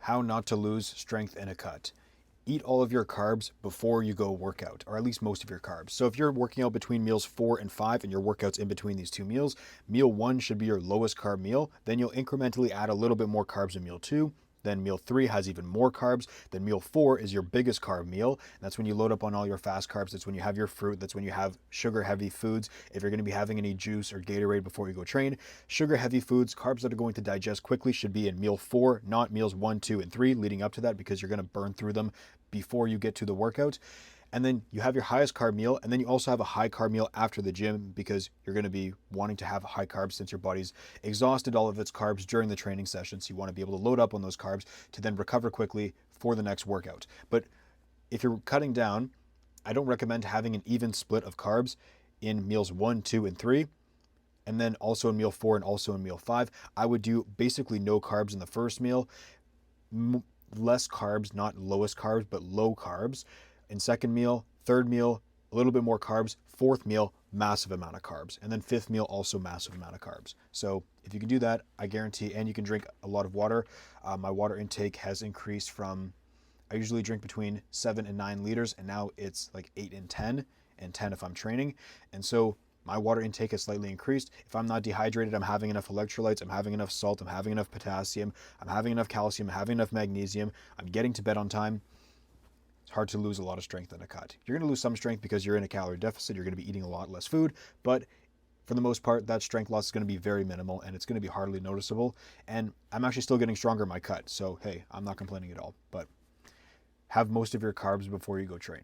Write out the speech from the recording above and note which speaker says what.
Speaker 1: How not to lose strength in a cut. Eat all of your carbs before you go workout, or at least most of your carbs. So if you're working out between meals 4 and 5 and your workout's in between these two meals, meal 1 should be your lowest carb meal. Then you'll incrementally add a little bit more carbs in meal 2. Then meal 3 has even more carbs. Then meal 4 is your biggest carb meal. And that's when you load up on all your fast carbs. That's when you have your fruit. That's when you have sugar heavy foods. If you're going to be having any juice or Gatorade before you go train, sugar heavy foods, carbs that are going to digest quickly should be in meal 4, not meals 1, 2, and 3 leading up to that, because you're going to burn through them before you get to the workout. And then you have your highest carb meal, and then you also have a high carb meal after the gym, because you're going to be wanting to have high carbs since your body's exhausted all of its carbs during the training session. So you want to be able to load up on those carbs to then recover quickly for the next workout. But if you're cutting down, I don't recommend having an even split of carbs in meals 1, 2, and 3. And then also in meal 4 and also in meal 5. I would do basically no carbs in the first meal, less carbs, not lowest carbs, but low carbs in second meal, third meal, a little bit more carbs, fourth meal, massive amount of carbs, and then fifth meal, also massive amount of carbs. So if you can do that, I guarantee, and you can drink a lot of water. My water intake has increased from, I usually drink between 7 and 9 liters, and now it's like 8 and 10 if I'm training. And so my water intake has slightly increased. If I'm not dehydrated, I'm having enough electrolytes, I'm having enough salt, I'm having enough potassium, I'm having enough calcium, I'm having enough magnesium, I'm getting to bed on time. It's hard to lose a lot of strength in a cut. You're going to lose some strength because you're in a calorie deficit, you're going to be eating a lot less food, but for the most part, that strength loss is going to be very minimal, and it's going to be hardly noticeable. And I'm actually still getting stronger in my cut, so hey, I'm not complaining at all. But have most of your carbs before you go train.